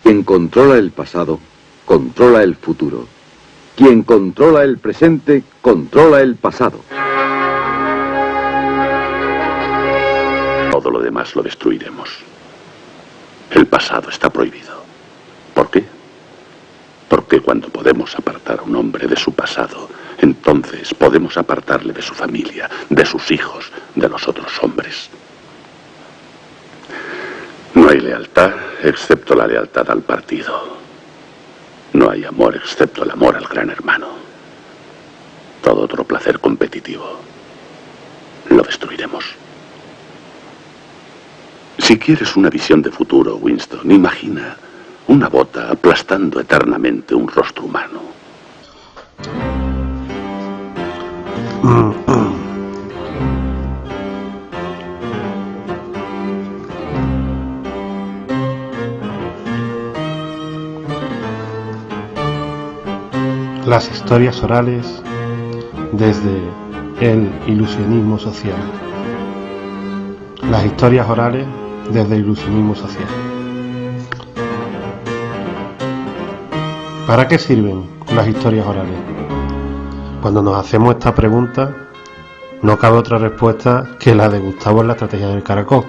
Quien controla el pasado, controla el futuro. Quien controla el presente, controla el pasado. Todo lo demás lo destruiremos. El pasado está prohibido. ¿Por qué? Porque cuando podemos apartar a un hombre de su pasado, entonces podemos apartarle de su familia, de sus hijos, de los otros hombres. No hay lealtad excepto la lealtad al partido. No hay amor excepto el amor al gran hermano. Todo otro placer competitivo lo destruiremos. Si quieres una visión de futuro, Winston, imagina una bota aplastando eternamente un rostro humano. Las historias orales desde el ilusionismo social. Las historias orales desde el ilusionismo social. ¿Para qué sirven las historias orales? Cuando nos hacemos esta pregunta, no cabe otra respuesta que la de Gustavo en La estrategia del caracol.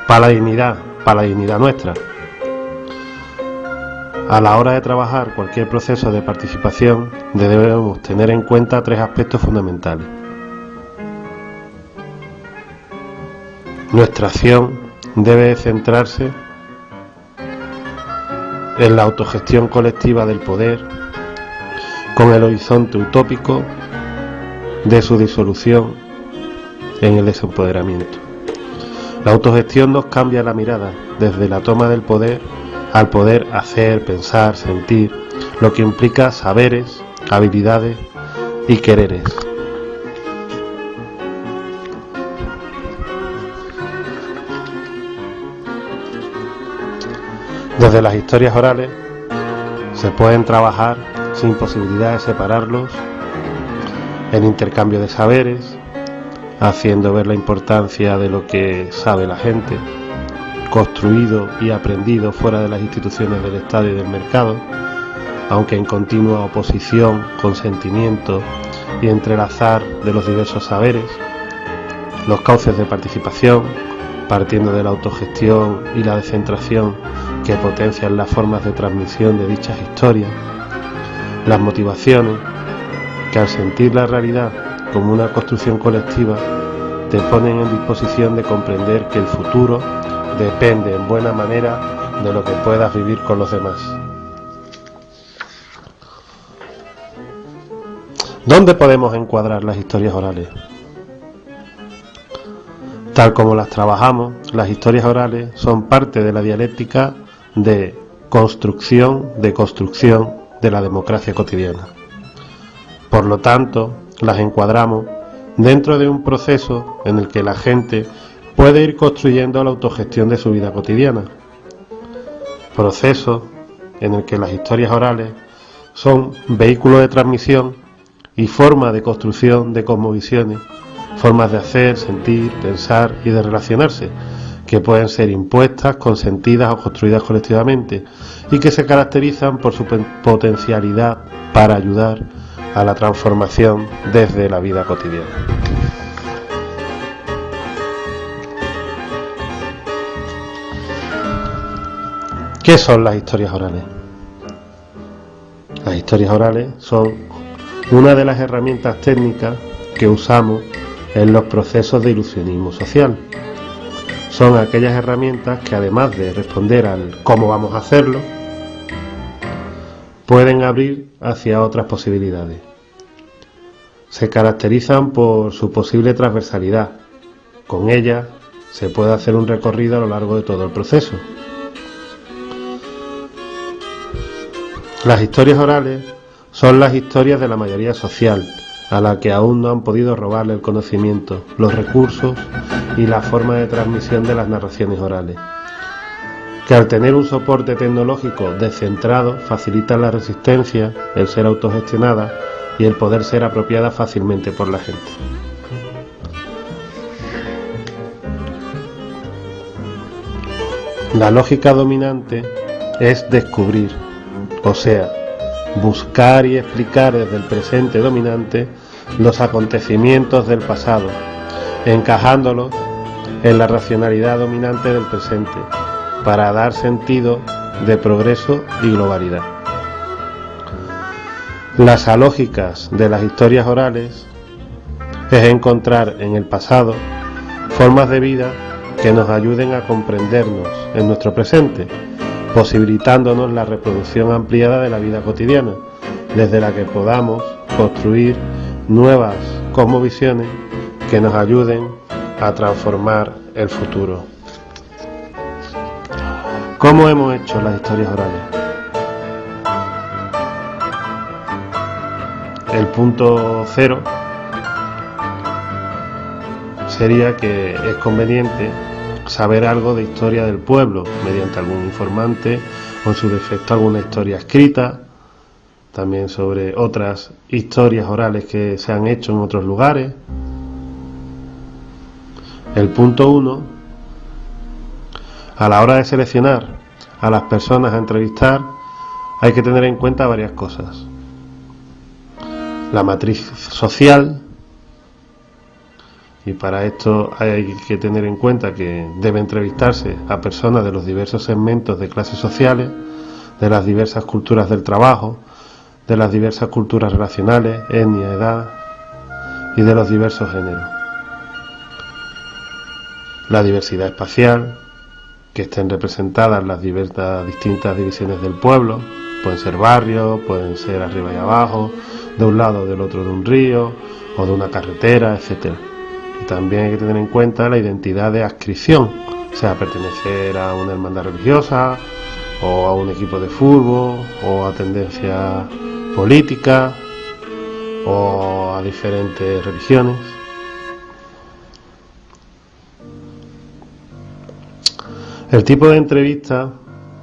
Para la dignidad nuestra. A la hora de trabajar cualquier proceso de participación, debemos tener en cuenta tres aspectos fundamentales. Nuestra acción debe centrarse en la autogestión colectiva del poder, con el horizonte utópico de su disolución en el desempoderamiento. La autogestión nos cambia la mirada desde la toma del poder al poder hacer, pensar, sentir, lo que implica saberes, habilidades y quereres. Desde las historias orales se pueden trabajar sin posibilidad de separarlos en intercambio de saberes, haciendo ver la importancia de lo que sabe la gente, construido y aprendido fuera de las instituciones del Estado y del mercado, aunque en continua oposición, consentimiento y entrelazar de los diversos saberes, los cauces de participación, partiendo de la autogestión y la descentración que potencian las formas de transmisión de dichas historias, las motivaciones que al sentir la realidad como una construcción colectiva te ponen en disposición de comprender que el futuro depende en buena manera de lo que puedas vivir con los demás. ¿Dónde podemos encuadrar las historias orales? Tal como las trabajamos, las historias orales son parte de la dialéctica de construcción de la democracia cotidiana. Por lo tanto, las encuadramos dentro de un proceso en el que la gente puede ir construyendo la autogestión de su vida cotidiana. Proceso en el que las historias orales son vehículo de transmisión y forma de construcción de cosmovisiones, formas de hacer, sentir, pensar y de relacionarse, que pueden ser impuestas, consentidas o construidas colectivamente, y que se caracterizan por su potencialidad para ayudar a la transformación desde la vida cotidiana. ¿Qué son las historias orales? Las historias orales son una de las herramientas técnicas que usamos en los procesos de ilusionismo social. Son aquellas herramientas que, además de responder al cómo vamos a hacerlo, pueden abrir hacia otras posibilidades. Se caracterizan por su posible transversalidad. Con ellas se puede hacer un recorrido a lo largo de todo el proceso. Las historias orales son las historias de la mayoría social, a la que aún no han podido robarle el conocimiento, los recursos y la forma de transmisión de las narraciones orales, que al tener un soporte tecnológico descentrado facilitan la resistencia, el ser autogestionada y el poder ser apropiada fácilmente por la gente. La lógica dominante es descubrir, o sea, buscar y explicar desde el presente dominante los acontecimientos del pasado, encajándolos en la racionalidad dominante del presente, para dar sentido de progreso y globalidad. Las alógicas de las historias orales es encontrar en el pasado formas de vida que nos ayuden a comprendernos en nuestro presente, posibilitándonos la reproducción ampliada de la vida cotidiana, desde la que podamos construir nuevas cosmovisiones que nos ayuden a transformar el futuro. ¿Cómo hemos hecho las historias orales? El punto 0 sería que es conveniente saber algo de historia del pueblo mediante algún informante o en su defecto alguna historia escrita, también sobre otras historias orales que se han hecho en otros lugares. El punto 1, a la hora de seleccionar a las personas a entrevistar hay que tener en cuenta varias cosas: la matriz social, y para esto hay que tener en cuenta que debe entrevistarse a personas de los diversos segmentos de clases sociales, de las diversas culturas del trabajo, de las diversas culturas relacionales, etnia, edad y de los diversos géneros. La diversidad espacial, que estén representadas las distintas divisiones del pueblo, pueden ser barrios, pueden ser arriba y abajo, de un lado o del otro de un río o de una carretera, etc. Y también hay que tener en cuenta la identidad de adscripción, o sea, pertenecer a una hermandad religiosa o a un equipo de fútbol o a tendencia política o a diferentes religiones. El tipo de entrevista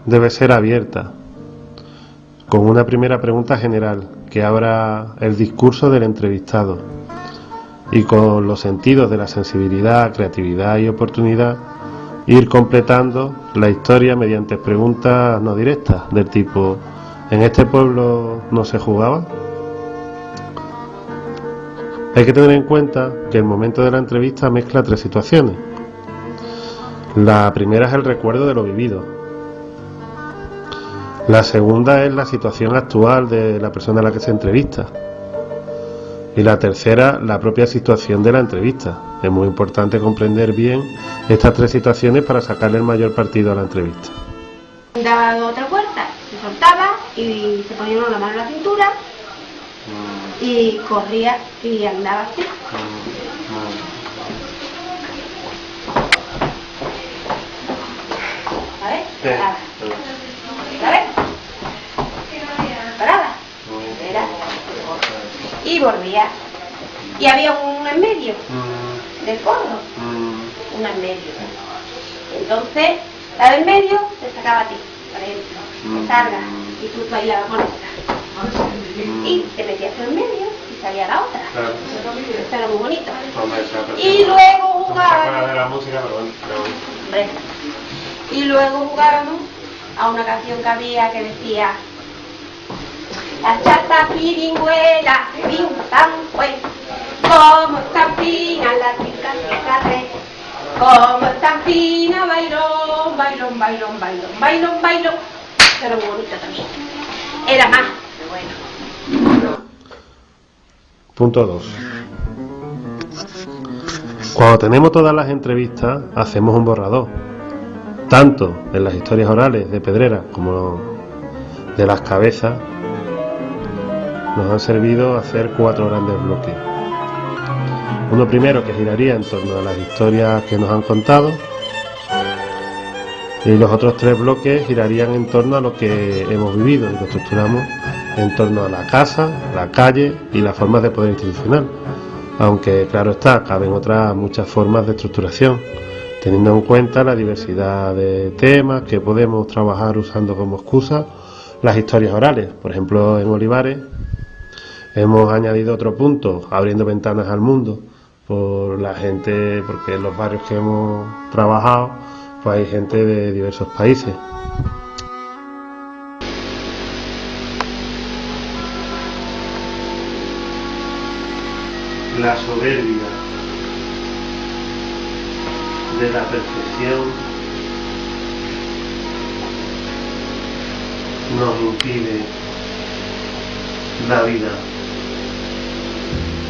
debe ser abierta, con una primera pregunta general que abra el discurso del entrevistado y con los sentidos de la sensibilidad, creatividad y oportunidad ir completando la historia mediante preguntas no directas del tipo: ¿en este pueblo no se jugaba? Hay que tener en cuenta que el momento de la entrevista mezcla tres situaciones. La primera es el recuerdo de lo vivido. La segunda es la situación actual de la persona a la que se entrevista. Y la tercera, la propia situación de la entrevista. Es muy importante comprender bien estas tres situaciones para sacarle el mayor partido a la entrevista. Daba dos o tres vueltas, se soltaba y se ponía una mano en la cintura y corría y andaba así. ¿Sabes? Parada. ¿Sabes? Parada. Era. Y volvía. Y había un en medio del fondo. Una en medio. Entonces, la del medio te sacaba a ti, por ejemplo. Te salga y tú bailabas con esta. Y te metías en medio y salía la otra. Esto era muy bonito. Y luego jugábamos. Hombre. Y luego jugábamos a una canción que había que decía: la chata piringüela, pim pam fue, como están finas las chicas que carré, como están finas, bailón, bailón, bailón, bailón, bailón, bailón. Pero muy bonito también. Era más, pero bueno. Punto 2. Cuando tenemos todas las entrevistas, hacemos un borrador, tanto en las historias orales de Pedrera como de las cabezas. Nos han servido hacer 4 grandes bloques. Uno primero que giraría en torno a las historias que nos han contado, y los otros 3 bloques girarían en torno a lo que hemos vivido, y lo estructuramos en torno a la casa, la calle y las formas de poder institucional, aunque claro está, caben otras muchas formas de estructuración, teniendo en cuenta la diversidad de temas que podemos trabajar usando como excusa las historias orales. Por ejemplo, en Olivares hemos añadido otro punto, abriendo ventanas al mundo, por la gente, porque en los barrios que hemos trabajado pues hay gente de diversos países. La soberbia de la perfección nos impide la vida.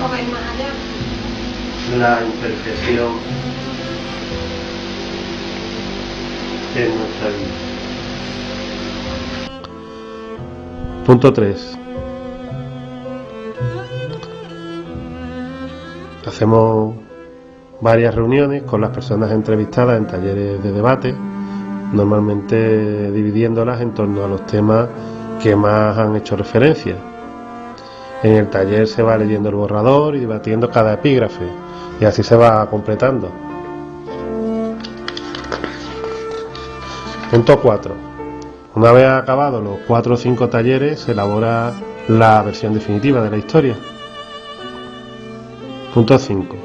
O ver más allá. La imperfección en nuestra vida. Punto 3. Hacemos varias reuniones con las personas entrevistadas en talleres de debate, normalmente dividiéndolas en torno a los temas que más han hecho referencia. En el taller se va leyendo el borrador y debatiendo cada epígrafe, y así se va completando. Punto 4. Una vez acabados los 4 o 5 talleres, se elabora la versión definitiva de la historia. Punto 5.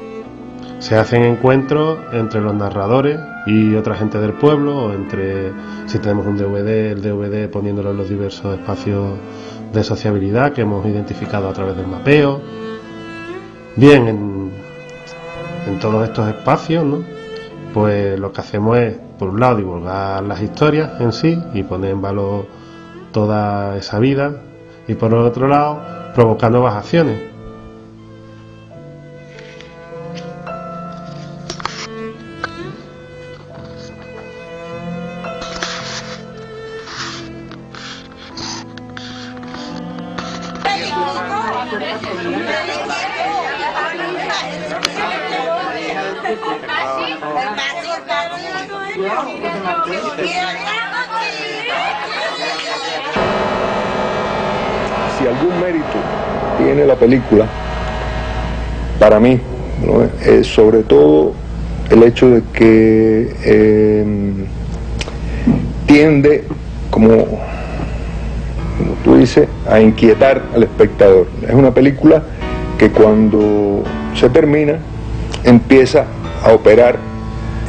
Se hacen encuentros entre los narradores y otra gente del pueblo, o entre, si tenemos un DVD, el DVD poniéndolo en los diversos espacios de sociabilidad que hemos identificado a través del mapeo. Bien, en todos estos espacios, ¿no?, pues lo que hacemos es, por un lado, divulgar las historias en sí y poner en valor toda esa vida, y por otro lado, provocar nuevas acciones. Si algún mérito tiene la película, para mí, ¿no?, es sobre todo el hecho de que tiende, como tú dices, a inquietar al espectador. Es una película que cuando se termina empieza a operar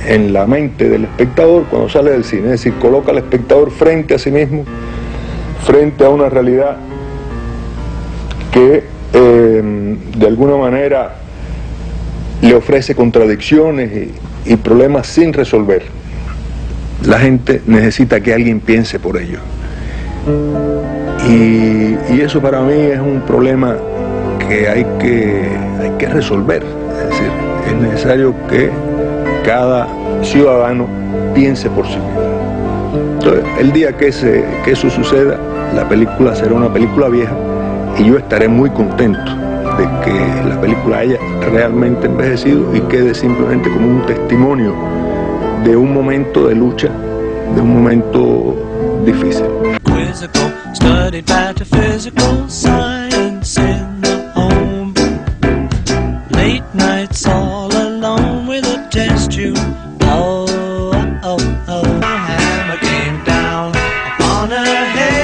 en la mente del espectador cuando sale del cine, es decir, coloca al espectador frente a sí mismo, frente a una realidad que de alguna manera le ofrece contradicciones y problemas sin resolver. La gente necesita que alguien piense por ello. Y eso para mí es un problema que hay que resolver. Es decir, es necesario que cada ciudadano piense por sí mismo. Entonces, el día que eso suceda, la película será una película vieja y yo estaré muy contento de que la película haya realmente envejecido y quede simplemente como un testimonio de un momento de lucha, de un momento difícil. Studied metaphysical science in the home. Late nights all alone with a test tube. Oh, oh, oh. A hammer came down upon her head.